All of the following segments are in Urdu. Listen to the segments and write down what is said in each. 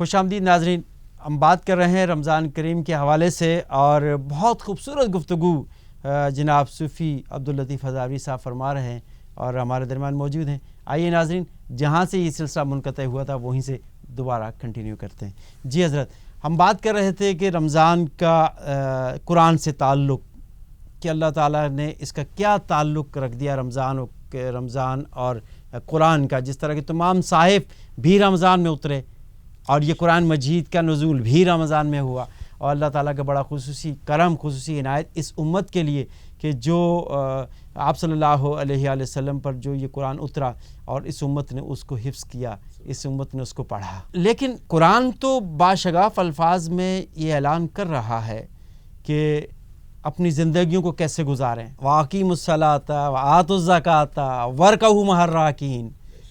خوش آمدید ناظرین، ہم بات کر رہے ہیں رمضان کریم کے حوالے سے اور بہت خوبصورت گفتگو جناب صوفی عبداللطیف ہزاروی صاحب فرما رہے ہیں اور ہمارے درمیان موجود ہیں۔ آئیے ناظرین، جہاں سے یہ سلسلہ منقطع ہوا تھا وہیں سے دوبارہ کنٹینیو کرتے ہیں۔ جی حضرت، ہم بات کر رہے تھے کہ رمضان کا قرآن سے تعلق، کہ اللہ تعالیٰ نے اس کا کیا تعلق رکھ دیا رمضان اور قرآن کا، جس طرح کے تمام صحائف بھی رمضان میں اترے اور یہ قرآن مجید کا نزول بھی رمضان میں ہوا، اور اللہ تعالیٰ کا بڑا خصوصی کرم، خصوصی عنایت اس امت کے لیے کہ جو آپ صلی اللہ علیہ وآلہ وسلم پر جو یہ قرآن اترا اور اس امت نے اس کو حفظ کیا، اس امت نے اس کو پڑھا۔ لیکن قرآن تو باشگاف الفاظ میں یہ اعلان کر رہا ہے کہ اپنی زندگیوں کو کیسے گزاریں۔ وَأَقِیمُوا الصَّلَاةَ وَآتُوا الزَّکَاةَ وَارْکَعُوا مَعَ الرَّاکِعِینَ،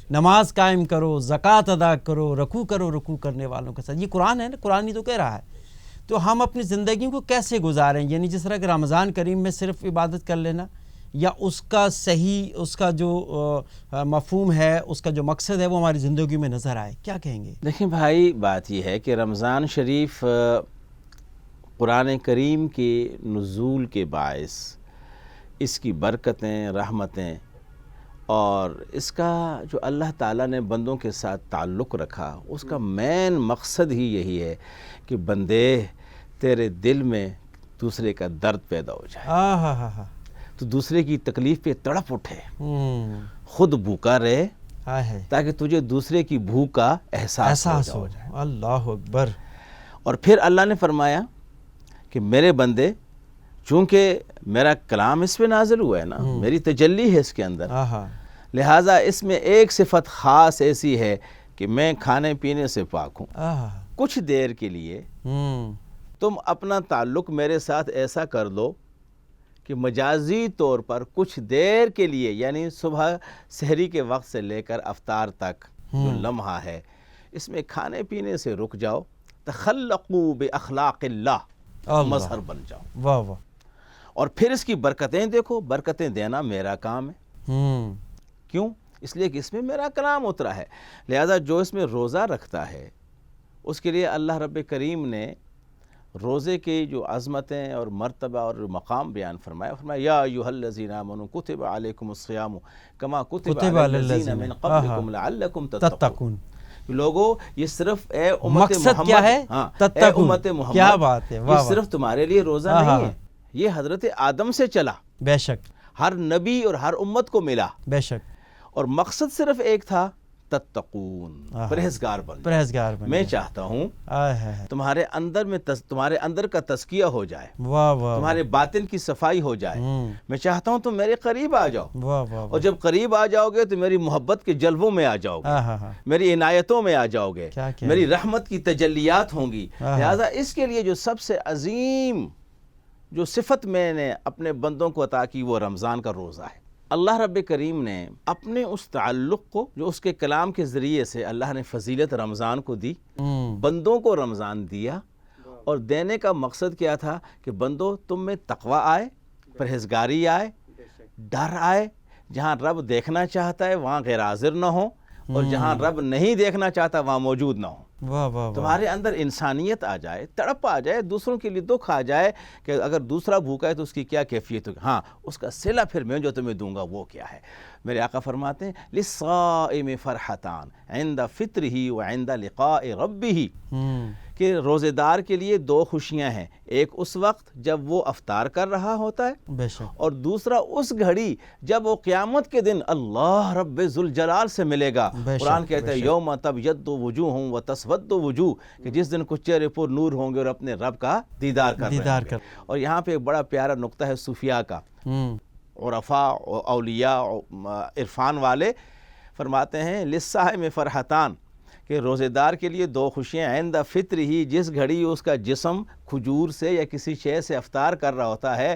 نماز قائم کرو، زکوٰۃ ادا کرو، رکوع کرنے والوں کے ساتھ۔ یہ قرآن ہے نا، قرآن ہی تو کہہ رہا ہے۔ تو ہم اپنی زندگیوں کو کیسے گزاریں، یعنی جس طرح کہ رمضان کریم میں صرف عبادت کر لینا، یا اس کا صحیح، اس کا جو مفہوم ہے، اس کا جو مقصد ہے وہ ہماری زندگی میں نظر آئے، کیا کہیں گے؟ دیکھیں بھائی، بات یہ ہے کہ رمضان شریف قرآن کریم کے نزول کے باعث اس کی برکتیں، رحمتیں اور اس کا جو اللہ تعالیٰ نے بندوں کے ساتھ تعلق رکھا، اس کا مین مقصد ہی یہی ہے کہ بندے تیرے دل میں دوسرے کا درد پیدا ہو جائے، تو دوسرے کی تکلیف پہ تڑپ اٹھے، خود بھوکا رہے تاکہ تجھے دوسرے کی بھوک کا احساس ہو جائے۔ اللہ اکبر۔ اور پھر اللہ نے فرمایا کہ میرے بندے، چونکہ میرا کلام اس پہ نازل ہوا ہے نا، میری تجلی ہے اس کے اندر، لہٰذا اس میں ایک صفت خاص ایسی ہے کہ میں کھانے پینے سے پاک ہوں۔ کچھ دیر کے لیے تم اپنا تعلق میرے ساتھ ایسا کر دو کہ مجازی طور پر کچھ دیر کے لیے، یعنی صبح سحری کے وقت سے لے کر افطار تک جو لمحہ ہے، اس میں کھانے پینے سے رک جاؤ، تخلقوا باخلاق اللہ، مظہر بن جاؤ۔ واہ واہ۔ اور پھر اس کی برکتیں دیکھو، برکتیں دینا میرا کام ہے۔ کیوں؟ اس لیے کہ اس میں میرا کلام اترا ہے، لہذا جو اس میں روزہ رکھتا ہے اس کے لیے اللہ رب کریم نے روزے کی جو عظمتیں اور مرتبہ اور مقام بیان فرمایا، یا ایھا الذین آمنوا کتب علیکم الصیام کما کتب علی الذین من قبلکم لعلکم تتقون۔ لوگوں، یہ صرف اے امت مقصد محمد، کیا ہے؟ اے امت محمد، کیا بات ہے، یہ صرف تمہارے لیے روزہ نہیں ہے، یہ حضرت آدم سے چلا، بے شک، ہر نبی اور ہر امت کو ملا، بے شک، اور مقصد صرف ایک تھا، تتقون، پرہیزگار بن۔ میں چاہتا ہوں تمہارے اندر کا تزکیہ ہو جائے، تمہارے باطن کی صفائی ہو جائے۔ میں چاہتا ہوں تم میرے قریب آ جاؤ، اور جب قریب آ جاؤ گے تو میری محبت کے جلووں میں آ جاؤ گے، میری عنایتوں میں آ جاؤ گے، میری رحمت کی تجلیات ہوں گی۔ لہذا اس کے لیے جو سب سے عظیم جو صفت میں نے اپنے بندوں کو عطا کی وہ رمضان کا روزہ ہے۔ اللہ رب کریم نے اپنے اس تعلق کو جو اس کے کلام کے ذریعے سے اللہ نے فضیلت رمضان کو دی، بندوں کو رمضان دیا، اور دینے کا مقصد کیا تھا کہ بندو تم میں تقوی آئے، پرہیزگاری آئے، ڈر آئے، جہاں رب دیکھنا چاہتا ہے وہاں غیر حاضر نہ ہو، اور جہاں رب نہیں دیکھنا چاہتا وہاں موجود نہ ہو۔ تمہارے اندر انسانیت آ جائے، تڑپ آ جائے، دوسروں کے لیے دکھ آ جائے کہ اگر دوسرا بھوکا ہے تو اس کی کیا کیفیت ہوگی، ہاں اس کا صلہ پھر میں جو تمہیں دوں گا وہ کیا ہے۔ میرے آقا فرماتے ہیں للصائم فرحتان عند فطرہ وعند لقاء ربہ، کہ روزے دار کے لیے دو خوشیاں ہیں، ایک اس وقت جب وہ افطار کر رہا ہوتا ہے، اور دوسرا اس گھڑی جب وہ قیامت کے دن اللہ رب ذوالجلال سے ملے گا۔ قرآن کہتا ہے یوم تبیض وجوہ وتسود وجوہ، کہ جس دن کچھ چہرے پر نور ہوں گے اور اپنے رب کا دیدار کر رہے ہیں۔ اور یہاں پہ ایک بڑا پیارا نقطہ ہے صوفیاء کا، عرفاء، اولیاء، عرفان والے فرماتے ہیں للصائم فرحتان، کہ روزے دار کے لیے دو خوشیاں، عند فطر ہی، جس گھڑی اس کا جسم کھجور سے یا کسی شے سے افطار کر رہا ہوتا ہے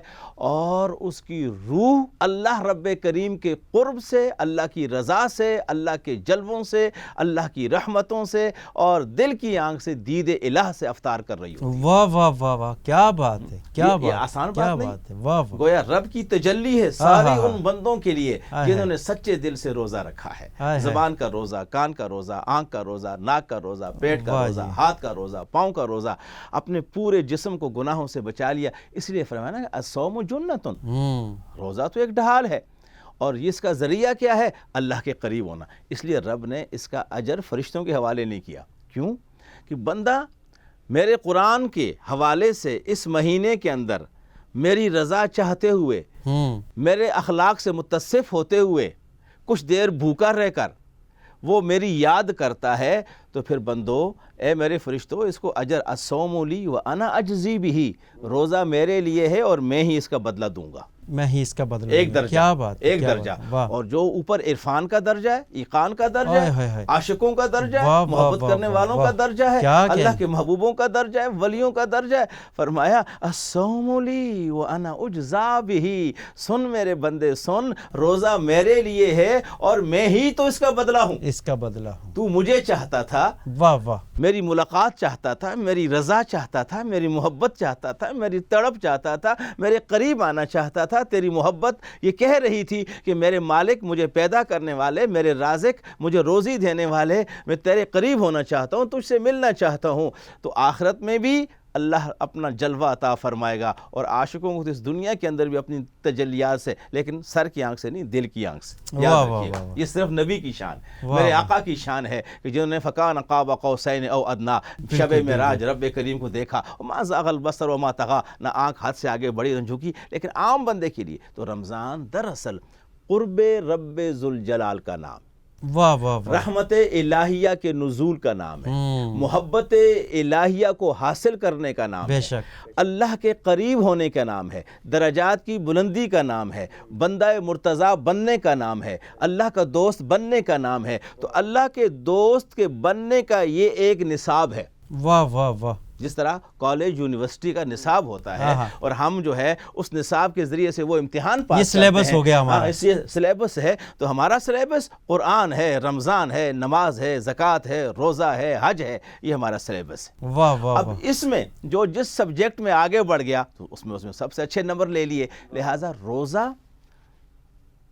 اور اس کی روح اللہ رب کریم کے قرب سے، اللہ کی رضا سے، اللہ کے جلووں سے، اللہ کی رحمتوں سے اور دل کی آنکھ سے دید الہ سے افطار کر رہی ہوتی ہے۔ واہ واہ واہ واہ، کیا بات ہے، کیا یہ آسان بات نہیں ہے، واہ واہ، گویا رب کی تجلی ہے ساری ان بندوں کے لیے جنہوں نے سچے دل سے روزہ رکھا ہے، زبان کا روزہ، کان کا روزہ، آنکھ کا روزہ، ناک کا روزہ، پیٹ کا روزہ، ہاتھ کا روزہ، پاؤں کا روزہ، اپنے پورے جسم کو گناہوں سے بچا لیا۔ اس لیے فرمایا نا الصوم جنۃ، روزہ تو ایک ڈھال ہے، اور اس کا ذریعہ کیا ہے؟ اللہ کے قریب ہونا۔ اس لیے رب نے اس کا اجر فرشتوں کے حوالے نہیں کیا۔ کیوں؟ کہ بندہ میرے قرآن کے حوالے سے اس مہینے کے اندر میری رضا چاہتے ہوئے، میرے اخلاق سے متصف ہوتے ہوئے، کچھ دیر بھوکا رہ کر وہ میری یاد کرتا ہے، تو پھر بندو، اے میرے فرشتوں، اس کو اجر الصوم لی وانا اجزی بہ، روزہ میرے لیے ہے اور میں ہی اس کا بدلہ دوں گا، میں ہی اس کا بدلہ، ایک درجہ، کیا بات، ایک درجہ۔ اور جو اوپر عرفان کا درجہ ہے، ایقان کا درجہ ہے، عاشقوں کا درجہ ہے، محبت کرنے والوں کا درجہ ہے، اللہ کے محبوبوں کا درجہ ہے، ولیوں کا درجہ ہے، فرمایا الصوم لی وانا اجزا بہ، سن میرے بندے سن، روزہ میرے لیے ہے اور میں ہی تو اس کا بدلہ ہوں، اس کا بدلہ ہوں۔ تو مجھے چاہتا تھا، واہ واہ، میری ملاقات چاہتا تھا، میری رضا چاہتا تھا، میری محبت چاہتا تھا، میری تڑپ چاہتا تھا، میرے قریب آنا چاہتا تھا۔ تیری محبت یہ کہہ رہی تھی کہ میرے مالک، مجھے پیدا کرنے والے، میرے رازق، مجھے روزی دینے والے، میں تیرے قریب ہونا چاہتا ہوں، تجھ سے ملنا چاہتا ہوں۔ تو آخرت میں بھی اللہ اپنا جلوہ عطا فرمائے گا، اور عاشقوں کو اس دنیا کے اندر بھی اپنی تجلیات سے، لیکن سر کی آنکھ سے نہیں، دل کی آنکھ سے۔ یاد رکھیے گا، یہ صرف نبی کی شان، میرے آقا کی شان ہے کہ جنہوں نے فکان قاب قوسین او ادنا، شب معراج رب کریم کو دیکھا، ما زاغ البصر وما طغی، نہ آنکھ حد سے آگے بڑھی نہ جھکی۔ لیکن عام بندے کے لیے تو رمضان دراصل قرب رب ذوالجلال کا نام، واہ واہ واہ، رحمت الہیہ کے نزول کا نام ہے، محبت الہیہ کو حاصل کرنے کا نام ہے، اللہ کے قریب ہونے کا نام ہے، درجات کی بلندی کا نام ہے، بندہ مرتضیٰ بننے کا نام ہے، اللہ کا دوست بننے کا نام ہے۔ تو اللہ کے دوست کے بننے کا یہ ایک نصاب ہے۔ واہ واہ واہ، جس طرح کالج یونیورسٹی کا نصاب ہوتا ہے، اور ہم جو ہے اس نصاب کے ذریعے سے وہ امتحان پاس کرتے ہیں، یہ سلیبس ہو گیا ہمارا، اس سلیبس ہے۔ تو ہمارا سلیبس قرآن ہے، رمضان ہے، نماز ہے، زکوٰۃ ہے، روزہ ہے، حج ہے، یہ ہمارا سلیبس ہے۔ واہ واہ، اب اس میں جو جس سبجیکٹ میں آگے بڑھ گیا تو اس میں سب سے اچھے نمبر لے لیے، لہٰذا روزہ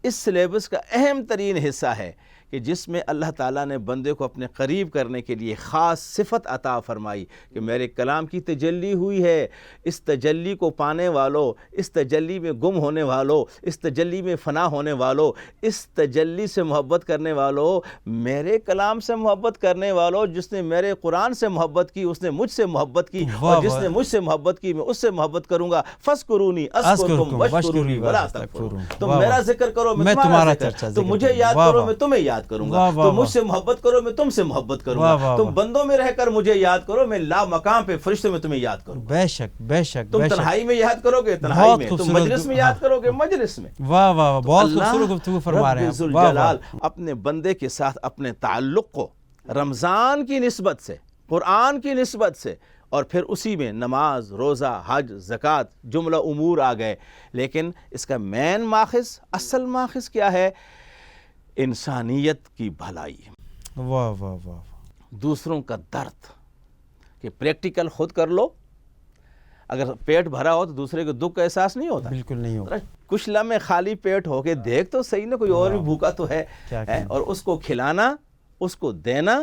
اس سلیبس کا اہم ترین حصہ ہے کہ جس میں اللہ تعالیٰ نے بندے کو اپنے قریب کرنے کے لیے خاص صفت عطا فرمائی کہ میرے کلام کی تجلی ہوئی ہے، اس تجلی کو پانے والوں، اس تجلی میں گم ہونے والوں، اس تجلی میں فنا ہونے والوں، اس تجلی سے محبت کرنے والوں، میرے کلام سے محبت کرنے والوں، جس نے میرے قرآن سے محبت کی اس نے مجھ سے محبت کی، اور جس نے مجھ سے محبت کی میں اس سے محبت کروں گا۔ فَاذْكُرُونِی أَذْكُرْكُم وَاشْكُرُوا لِی وَلَا تَکْفُرُونَ، تم میرا ذکر کرو میں تمہارا ذکر کروں، تم مجھے یاد کرو میں تمہیں یاد کروں گا، تم مجھ سے محبت کرو میں تم سے محبت کروں گا، تم بندوں میں رہ کر مجھے یاد کرو میں لا مقام پہ فرشتوں میں تمہیں یاد کروں گا۔ بے شک بے شک، تم تنہائی میں یاد کرو گے تنہائی میں، تم مجلس میں یاد کرو گے مجلس میں۔ واہ واہ، بہت خوبصورت گفتگو فرما رہے ہیں رب ذوالجلال اپنے بندے کے ساتھ اپنے تعلق کو رمضان کی نسبت سے، قرآن کی نسبت سے، اور پھر اسی میں نماز، روزہ، حج، زکوٰۃ جملہ امور آ گئے، لیکن اس کا مین ماخذ، اصل ماخذ کیا ہے؟ انسانیت کی بھلائی، واہ واہ واہ، دوسروں کا درد، کہ پریکٹیکل خود کر لو، اگر پیٹ بھرا ہو تو دوسرے کو دکھ کا احساس نہیں ہوتا، بالکل نہیں ہوتا، کچھ لمحے خالی پیٹ ہو کے دیکھ تو صحیح نا، کوئی اور بھی بھوکا تو ہے، اور اس کو کھلانا، اس کو دینا۔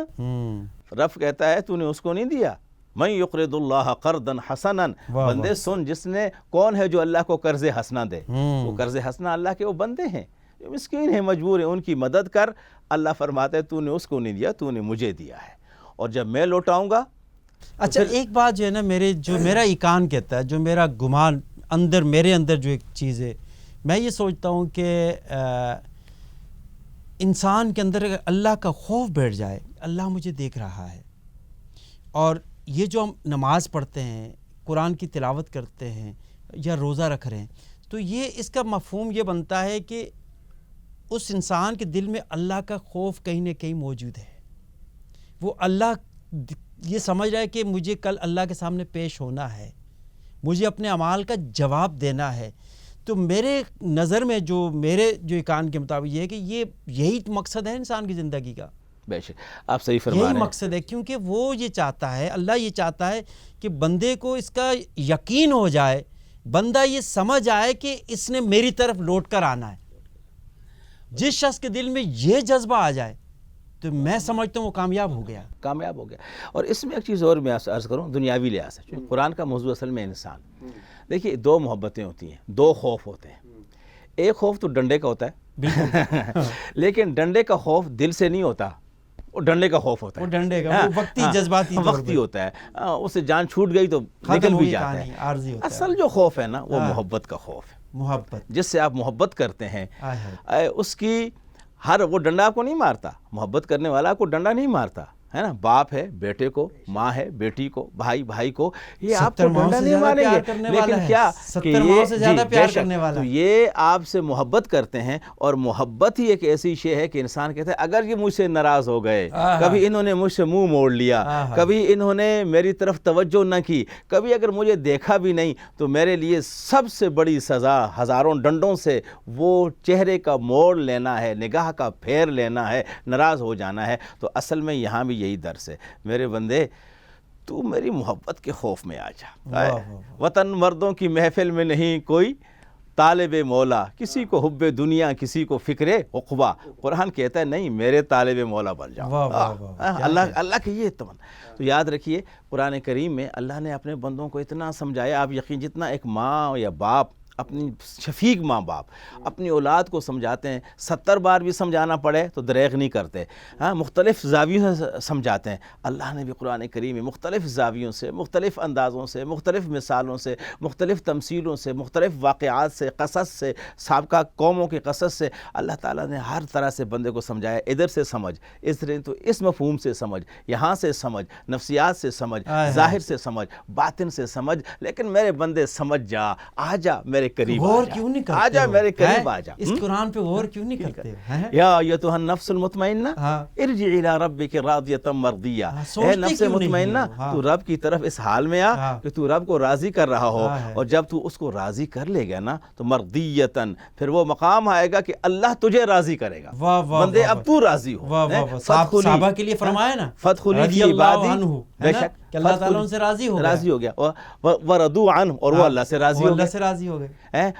رب کہتا ہے تو نے اس کو نہیں دیا، من یقرض اللہ قرضا حسنا، بندے سن، جس نے، کون ہے جو اللہ کو قرض حسنا دے؟ وہ قرض حسنا اللہ کے وہ بندے ہیں جو مسکین ہیں، مجبور ہیں، ان کی مدد کر۔ اللہ فرماتا ہے تو نے اس کو نہیں دیا، تو نے مجھے دیا ہے، اور جب میں لوٹاؤں گا۔ اچھا ایک بات جو ہے نا، میرا ایقان کہتا ہے، جو میرا گمان اندر، میرے اندر جو ایک چیز ہے، میں یہ سوچتا ہوں کہ انسان کے اندر اللہ کا خوف بیٹھ جائے، اللہ مجھے دیکھ رہا ہے، اور یہ جو ہم نماز پڑھتے ہیں، قرآن کی تلاوت کرتے ہیں یا روزہ رکھ رہے ہیں، تو یہ اس کا مفہوم یہ بنتا ہے کہ اس انسان کے دل میں اللہ کا خوف کہیں نہ کہیں موجود ہے، وہ اللہ یہ سمجھ رہا ہے کہ مجھے کل اللہ کے سامنے پیش ہونا ہے، مجھے اپنے اعمال کا جواب دینا ہے. تو میرے نظر میں میرے ایقان کے مطابق یہ ہے کہ یہی مقصد ہے انسان کی زندگی کا. بے شک آپ صحیح فرما رہے ہیں. یہی مقصد ہے، کیونکہ وہ یہ چاہتا ہے، اللہ یہ چاہتا ہے کہ بندے کو اس کا یقین ہو جائے، بندہ یہ سمجھ آئے کہ اس نے میری طرف لوٹ کر آنا ہے. جس شخص کے دل میں یہ جذبہ آ جائے تو میں سمجھتا ہوں وہ کامیاب ہو گیا. اور اس میں ایک چیز اور میں عرض کروں دنیاوی لحاظ سے. قرآن کا موضوع اصل میں انسان. دیکھیے 2 محبتیں ہوتی ہیں، 2 خوف ہوتے ہیں. ایک خوف تو ڈنڈے کا ہوتا ہے لیکن ڈنڈے کا خوف دل سے نہیں ہوتا، وہ ڈنڈے کا خوف ہوتا ہے. وہ ڈنڈے کا وقتی جذباتی وقتی ہوتا ہے. اس سے جان چھوٹ گئی تو نکل بھی جاتا ہے. اصل جو خوف ہے نا وہ محبت کا خوف ہے. محبت جس سے آپ محبت کرتے ہیں اس کی وہ ڈنڈا آپ کو نہیں مارتا. محبت کرنے والا آپ کو ڈنڈا نہیں مارتا ہے نا. باپ ہے بیٹے کو، ماں ہے بیٹی کو، بھائی کو، یہ آپ کو ڈنڈا نہیں ماریں گے، لیکن کیا کہ یہ آپ سے محبت کرتے ہیں. اور محبت ہی ایک ایسی شے ہے کہ انسان کہتا ہے اگر یہ مجھ سے ناراض ہو گئے، کبھی انہوں نے مجھ سے منہ موڑ لیا، کبھی انہوں نے میری طرف توجہ نہ کی، کبھی اگر مجھے دیکھا بھی نہیں، تو میرے لیے سب سے بڑی سزا ہزاروں ڈنڈوں سے وہ چہرے کا موڑ لینا ہے، نگاہ کا پھیر لینا ہے، ناراض ہو جانا ہے. تو اصل میں یہاں بھی یہی درس ہے، میرے بندے تو میری محبت کے خوف میں آ جا. وطن مردوں کی محفل میں نہیں کوئی طالب مولا، کسی کو حب دنیا کسی کو فکر عقبہ. قرآن کہتا ہے نہیں میرے طالب مولا بن جاؤ. اللہ کی یہ تمنا. تو یاد رکھیے قرآن کریم میں اللہ نے اپنے بندوں کو اتنا سمجھایا. آپ یقین جتنا ایک ماں یا باپ اپنی شفیق ماں باپ اپنی اولاد کو سمجھاتے ہیں، 70 بار بھی سمجھانا پڑے تو دریغ نہیں کرتے. مختلف زاویوں سے سمجھاتے ہیں. اللہ نے بھی قرآن کریم میں مختلف زاویوں سے، مختلف اندازوں سے، مختلف مثالوں سے، مختلف تمثیلوں سے، مختلف واقعات سے، قصص سے، سابقہ قوموں کے قصص سے اللہ تعالیٰ نے ہر طرح سے بندے کو سمجھایا. ادھر سے سمجھ، اس طرح تو اس مفہوم سے سمجھ، یہاں سے سمجھ، نفسیات سے سمجھ، ظاہر سے سمجھ، باطن سے سمجھ. لیکن میرے بندے سمجھ جا، آ جا میرے قریب، غور کیوں نہیں کرتے؟ آجا میرے قریب آجا. اس قرآن پہ غور کیوں نہیں کرتے؟ یا ایتھا النفس المطمئنہ ارجعی الی ربک راضیۃ مرضیہ. اے نفس مطمئنہ تو رب کی طرف اس حال میں آ کہ تو رب کو راضی کر رہا ہو. اور جب تو اس کو راضی کر لے گا نا تو مرضیۃً پھر وہ مقام آئے گا کہ اللہ تجھے راضی کرے گا. بندے اب تو راضی ہو. صحابہ کے لیے فرمایا نا فادخلی فی عبادی. بے شک کہ اللہ تعالیٰ ان سے راضی ہو گیا. وَرَضُوا عَنْهُ اور وہ اللہ سے راضی ہو گئے.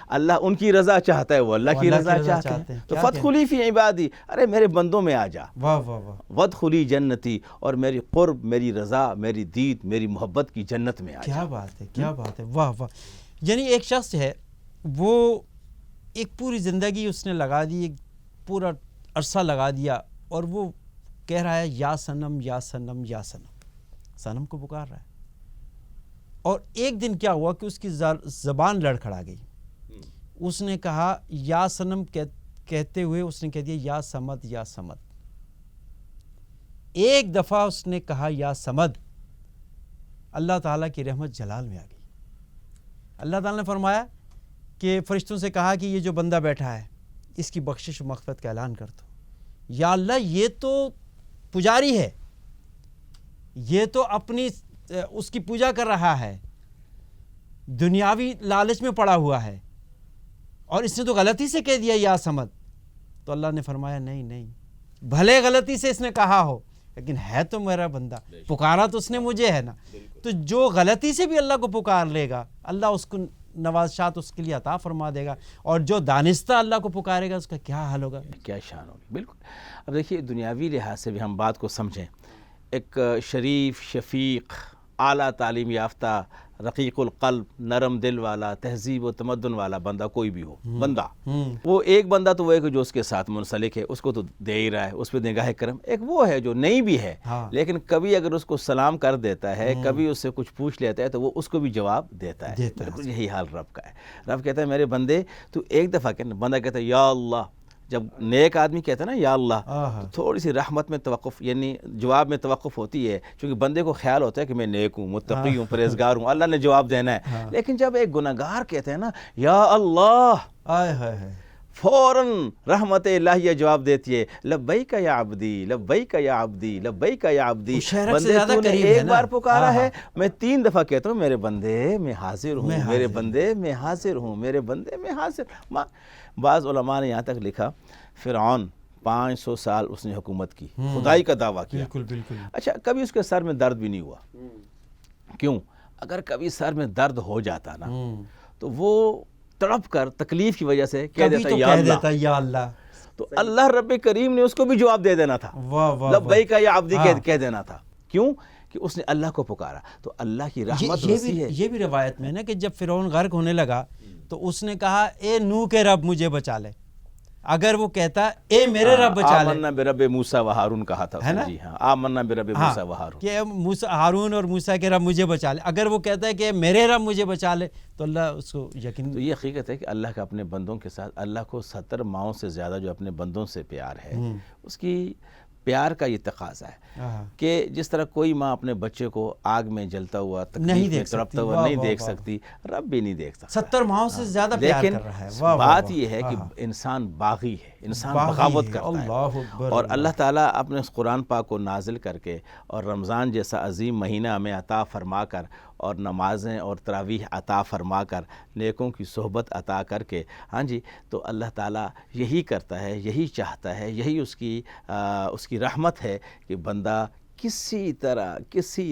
اللہ ان کی رضا چاہتا ہے، وہ اللہ کی رضا چاہتے ہیں. تو فادخلی فی عبادی، ارے میرے بندوں میں آ جا. وادخلی جنتی، اور میری قرب، میری رضا، میری دید، میری محبت کی جنت میں آ جا. کیا بات ہے، کیا بات ہے. واہ واہ. یعنی ایک شخص ہے وہ ایک پوری زندگی اس نے لگا دی، ایک پورا عرصہ لگا دیا، اور وہ کہہ رہا ہے یا صنم یا صنم یا صنم، صنم کو پکار رہا ہے. اور ایک دن کیا ہوا کہ اس کی زبان لڑکھڑا گئی. اس نے کہا یا صنم کہتے ہوئے اس نے کہہ دیا یا صمد یا صمد. ایک دفعہ اس نے کہا یا صمد، اللہ تعالیٰ کی رحمت جلال میں آ گئی. اللہ تعالیٰ نے فرمایا کہ فرشتوں سے کہا کہ یہ جو بندہ بیٹھا ہے اس کی بخشش و مغفرت کا اعلان کر دو. یا اللہ یہ تو پجاری ہے، یہ تو اپنی اس کی پوجا کر رہا ہے، دنیاوی لالچ میں پڑا ہوا ہے، اور اس نے تو غلطی سے کہہ دیا یا صمد. تو اللہ نے فرمایا نہیں، بھلے غلطی سے اس نے کہا ہو لیکن ہے تو میرا بندہ، پکارا تو اس نے مجھے ہے نا. تو جو غلطی سے بھی اللہ کو پکار لے گا اللہ اس کو نوازشات اس کے لیے عطا فرما دے گا، اور جو دانستہ اللہ کو پکارے گا اس کا کیا حال ہوگا، کیا شان ہوگی. بالکل. اب دیکھیے دنیاوی لحاظ سے بھی ہم بات کو سمجھیں. ایک شریف، شفیق، اعلیٰ تعلیم یافتہ، رقیق القلب، نرم دل والا، تہذیب و تمدن والا بندہ کوئی بھی ہو، بندہ وہ ایک بندہ تو وہ ہے جو اس کے ساتھ منسلک ہے، اس کو تو دے ہی رہا ہے، اس پہ نگاہ کرم. ایک وہ ہے جو نہیں بھی ہے لیکن کبھی اگر اس کو سلام کر دیتا ہے، کبھی اس سے کچھ پوچھ لیتا ہے تو وہ اس کو بھی جواب دیتا ہے. بالکل یہی حال رب کا ہے. رب کہتا ہے میرے بندے تو ایک دفعہ کہنا، بندہ کہتا ہے یا اللہ. جب نیک آدمی کہتا ہے نا یا اللہ تو تھوڑی سی رحمت میں توقف، یعنی جواب میں توقف ہوتی ہے، چونکہ بندے کو خیال ہوتا ہے کہ میں نیک ہوں، متقی ہوں، پرہیزگار ہوں، اللہ نے جواب دینا ہے. لیکن جب ایک گناہگار کہتے ہیں نا یا اللہ، فوراً رحمت الہیہ جواب دیتی ہے لبیک یا عبدی لبیک یا عبدی لبیک یا عبدی. بندے تو نے ایک بار پکارا ہے, میں 3 دفعہ کہتا ہوں میرے بندے میں حاضر ہوں, میرے بندے میں حاضر ہوں, میرے بندے میں حاضر. بعض علماء نے یہاں تک لکھا فرعون 500 سال اس نے حکومت کی, خدائی کا دعویٰ کیا. بالکل. اچھا کبھی اس کے سر میں درد بھی نہیں ہوا. کیوں؟ اگر کبھی سر میں درد ہو جاتا نا تو وہ تڑپ کر تکلیف کی وجہ سے کہہ دیتا یا اللہ, تو اللہ رب کریم نے اس کو بھی جواب دے دینا تھا, لبیک یا عبدی کہہ دینا تھا. کیوں؟ کہ اس نے اللہ کو پکارا. تو اللہ کی رحمت وسیع ہے. یہ بھی روایت میں ہے نا کہ جب فرعون غرق ہونے لگا تو اس نے کہا اے نوح کے رب مجھے بچا لے. اگر وہ کہتا اے میرے رب بچا لے, آمنا برب موسیٰ و ہارون کہا تھا, جی ہاں, آمنا برب موسیٰ و ہارون, کہ ہارون اور موسیٰ کے رب مجھے بچا لے. اگر وہ کہتا ہے کہ میرے رب مجھے بچا لے تو اللہ اس کو یقین. تو یہ حقیقت ہے کہ اللہ کا اپنے بندوں کے ساتھ, اللہ کو 70 ماؤں سے زیادہ جو اپنے بندوں سے پیار ہے, اس کی پیار کا یہ تقاضا ہے کہ جس طرح کوئی ماں اپنے بچے کو آگ میں جلتا ہوا تکلیف میں تڑپتا ہوا نہیں دیکھ سکتی, رب بھی نہیں دیکھ سکتا. 70 ماہوں سے زیادہ پیار کر رہا ہے. لیکن بات یہ ہے کہ انسان باغی ہے, انسان بغاوت کرتا ہے. اور اللہ تعالیٰ اپنے اس قرآن پاک کو نازل کر کے اور رمضان جیسا عظیم مہینہ ہمیں عطا فرما کر اور نمازیں اور تراویح عطا فرما کر نیکوں کی صحبت عطا کر کے, ہاں جی, تو اللہ تعالیٰ یہی کرتا ہے, یہی چاہتا ہے, یہی اس کی رحمت ہے کہ بندہ کسی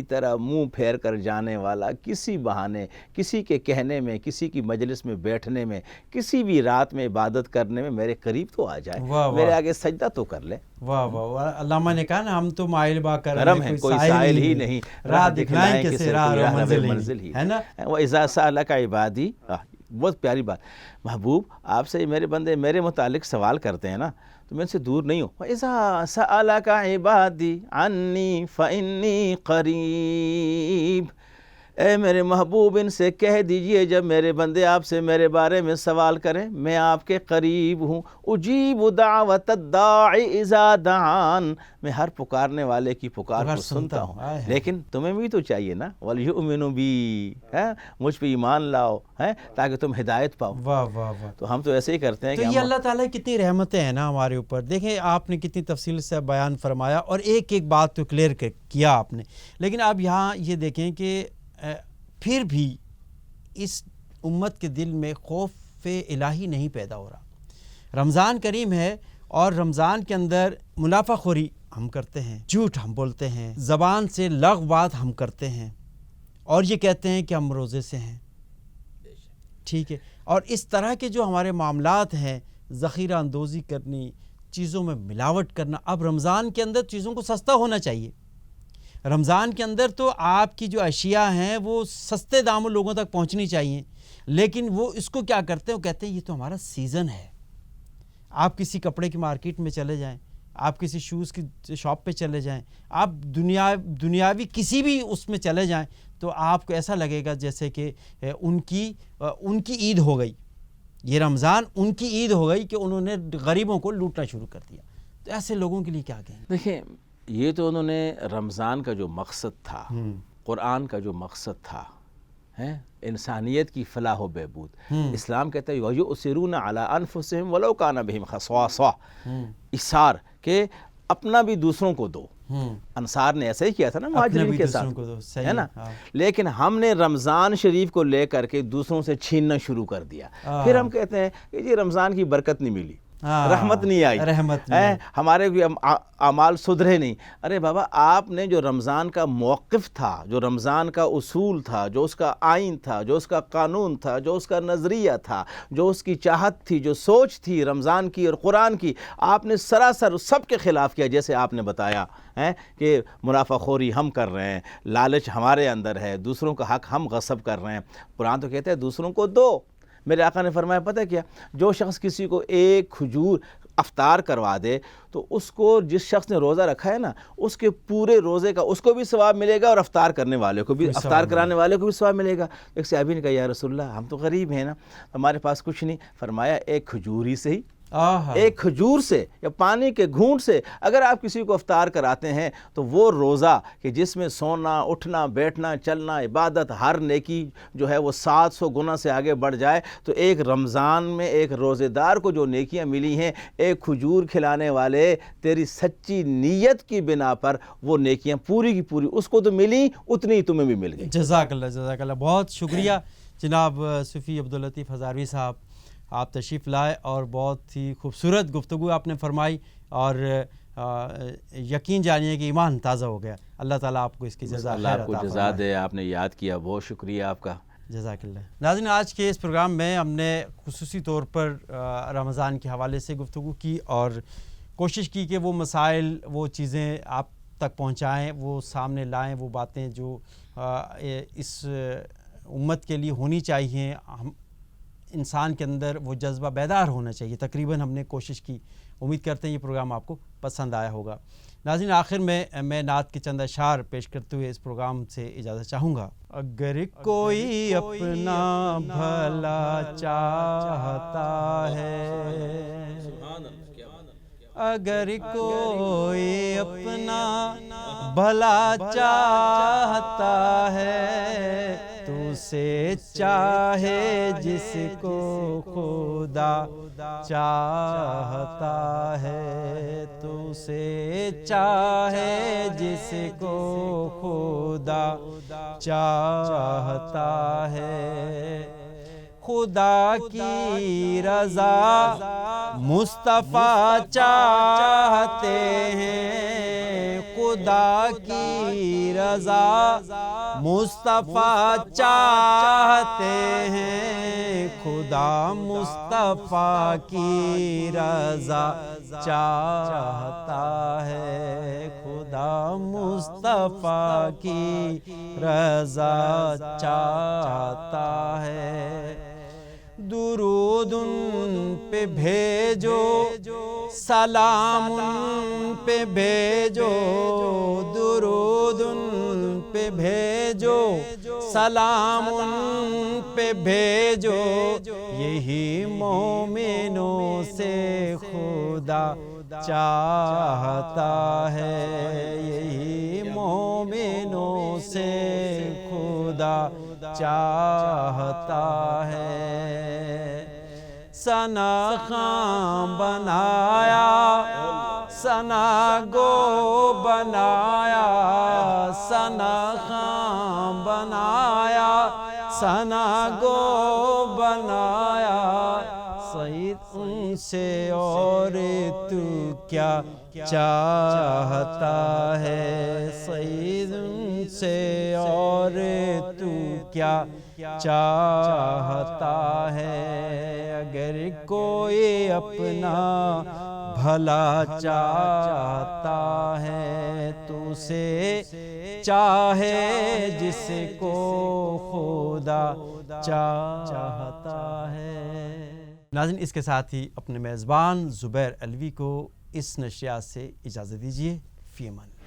طرح منہ پھیر کر جانے والا, کسی بہانے, کسی کے کہنے میں, کسی کی مجلس میں بیٹھنے میں, کسی بھی رات میں عبادت کرنے میں میرے قریب تو آ جائے, میرے آگے سجدہ تو کر لے. واہ واہ, علامہ نے کہا نا ہم تو مائل با کرم ہیں, کوئی سائل ہی نہیں, راہ دکھلائیں کسے راہ منزل ہی, ہے نا. وَإِذَا سَأَلَكَ عِبَادِي, بہت پیاری بات. محبوب آپ سے میرے بندے میرے متعلق سوال کرتے ہیں نا تو میں ان سے دور نہیں ہوں. وَإِذَا سَأَلَكَ عِبَادِي عَنِّي فَإِنِّي قَرِيب. اے میرے محبوب ان سے کہہ دیجئے جب میرے بندے آپ سے میرے بارے میں سوال کریں میں آپ کے قریب ہوں. اجیب دعوت الداع اذا دعان, میں ہر پکارنے والے کی پکار کو سنتا ہوں. لیکن تمہیں بھی تو چاہیے نا, وَلْيُؤْمِنُوا بِي, مجھ پہ ایمان لاؤ تاکہ تم ہدایت پاؤ. واہ واہ واہ. تو ہم تو ایسے ہی کرتے ہیں. تو یہ اللہ تعالیٰ کتنی رحمتیں ہیں نا ہمارے اوپر. دیکھیں آپ نے کتنی تفصیل سے بیان فرمایا اور ایک ایک بات تو کلیئر کیا آپ نے. لیکن آپ یہاں یہ دیکھیں کہ پھر بھی اس امت کے دل میں خوف الہی نہیں پیدا ہو رہا. رمضان کریم ہے اور رمضان کے اندر منافع خوری ہم کرتے ہیں, جھوٹ ہم بولتے ہیں, زبان سے لغو بات ہم کرتے ہیں اور یہ کہتے ہیں کہ ہم روزے سے ہیں. ٹھیک ہے, اور اس طرح کے جو ہمارے معاملات ہیں, ذخیرہ اندوزی کرنی, چیزوں میں ملاوٹ کرنا. اب رمضان کے اندر چیزوں کو سستا ہونا چاہیے. رمضان کے اندر تو آپ کی جو اشیاء ہیں وہ سستے داموں لوگوں تک پہنچنی چاہیے, لیکن وہ اس کو کیا کرتے ہیں, وہ کہتے ہیں یہ تو ہمارا سیزن ہے. آپ کسی کپڑے کی مارکیٹ میں چلے جائیں, آپ کسی شوز کی شاپ پہ چلے جائیں, آپ دنیاوی کسی بھی اس میں چلے جائیں تو آپ کو ایسا لگے گا جیسے کہ ان کی عید ہو گئی. یہ رمضان ان کی عید ہو گئی کہ انہوں نے غریبوں کو لوٹنا شروع کر دیا. تو ایسے لوگوں کے لیے کیا کہیں؟ دیکھیں یہ تو انہوں نے رمضان کا جو مقصد تھا, قرآن کا جو مقصد تھا, انسانیت کی فلاح و بہبود, اسلام کہتا ہے وَيُؤْثِرُونَ عَلَىٰ أَنفُسِهِمْ وَلَوْ كَانَ بِهِمْ خَصَاصَةٌ, اِثار کہ اپنا بھی دوسروں کو دو. انصار نے ایسا ہی کیا تھا نا مہاجرین کے ساتھ, ہے نا. لیکن ہم نے رمضان شریف کو لے کر کے دوسروں سے چھیننا شروع کر دیا. پھر ہم کہتے ہیں کہ جی رمضان کی برکت نہیں ملی, رحمت نہیں آئی, ہمارے اعمال سدھرے نہیں. ارے بابا آپ نے جو رمضان کا موقف تھا, جو رمضان کا اصول تھا, جو اس کا آئین تھا, جو اس کا قانون تھا, جو اس کا نظریہ تھا, جو اس کی چاہت تھی, جو سوچ تھی رمضان کی اور قرآن کی, آپ نے سراسر سب کے خلاف کیا. جیسے آپ نے بتایا کہ منافع خوری ہم کر رہے ہیں, لالچ ہمارے اندر ہے, دوسروں کا حق ہم غصب کر رہے ہیں. قرآن تو کہتے ہیں دوسروں کو دو. میرے آقا نے فرمایا پتہ کیا, جو شخص کسی کو ایک کھجور افطار کروا دے تو اس کو, جس شخص نے روزہ رکھا ہے نا, اس کے پورے روزے کا اس کو بھی ثواب ملے گا اور افطار کرنے والے کو بھی, افطار کرانے والے کو بھی ثواب ملے گا. ایک صحابی نے کہا یا رسول اللہ ہم تو غریب ہیں نا, ہمارے پاس کچھ نہیں. فرمایا ایک کھجور ہی سے ہی ایک کھجور سے یا پانی کے گھونٹ سے اگر آپ کسی کو افطار کراتے ہیں تو وہ روزہ کہ جس میں سونا اٹھنا بیٹھنا چلنا عبادت ہر نیکی جو ہے وہ 700 گنا سے آگے بڑھ جائے، تو ایک رمضان میں ایک روزے دار کو جو نیکیاں ملی ہیں، ایک کھجور کھلانے والے تیری سچی نیت کی بنا پر وہ نیکیاں پوری کی پوری اس کو تو ملی، اتنی ہی تمہیں بھی مل گئی۔ جزاک اللہ، جزاک اللہ، بہت شکریہ جناب صوفی عبداللطیف ہزاروی صاحب، آپ تشریف لائے اور بہت ہی خوبصورت گفتگو آپ نے فرمائی، اور یقین جانیے کہ ایمان تازہ ہو گیا۔ اللہ تعالیٰ آپ کو اس کی جزا اللہ آپ کو جزا دے، آپ نے یاد کیا، بہت شکریہ آپ کا، جزاک اللہ۔ ناظرین، آج کے اس پروگرام میں ہم نے خصوصی طور پر رمضان کے حوالے سے گفتگو کی اور کوشش کی کہ وہ مسائل، وہ چیزیں آپ تک پہنچائیں، وہ سامنے لائیں، وہ باتیں جو اس امت کے لیے ہونی چاہیے، ہم انسان کے اندر وہ جذبہ بیدار ہونا چاہیے۔ تقریباً ہم نے کوشش کی، امید کرتے ہیں یہ پروگرام آپ کو پسند آیا ہوگا۔ ناظرین، آخر میں نعت کے چند اشعار پیش کرتے ہوئے اس پروگرام سے اجازت چاہوں گا۔ اگر کوئی اپنا بھلا چاہتا ہے، اگر کوئی اپنا بھلا چاہتا ہے، تو اسے چاہے جس کو خدا چاہتا ہے، تو اسے چاہے جس کو خدا چاہتا ہے۔ خدا کی رضا مصطفیٰ چاہتے ہیں، خدا کی رضا مصطفیٰ چاہتے ہیں، خدا مصطفیٰ کی رضا چاہتا ہے، خدا مصطفیٰ کی رضا چاہتا ہے۔ درود ان پہ بھیجو، سلام ان پہ بھیجو، درود ان پہ بھیجو، سلام ان پہ بھیجو، یہی مومنوں سے خدا چاہتا ہے، یہی مومنوں سے خدا چاہتا ہے۔ ثنا خان بنایا، ثنا گو بنایا، ثنا خان بنایا، ثنا گو بنایا، سعید ان سے اور تو کیا چاہتا ہے، سعید ان سے اور تو کیا چاہتا ہے۔ اگر کوئی اپنا بھلا چاہتا ہے، تو اسے چاہے جس کو خدا چاہتا ہے۔ ناظرین، اس کے ساتھ ہی اپنے میزبان زبیر علوی کو اس نشریات سے اجازت دیجیے۔ فی امان اللہ۔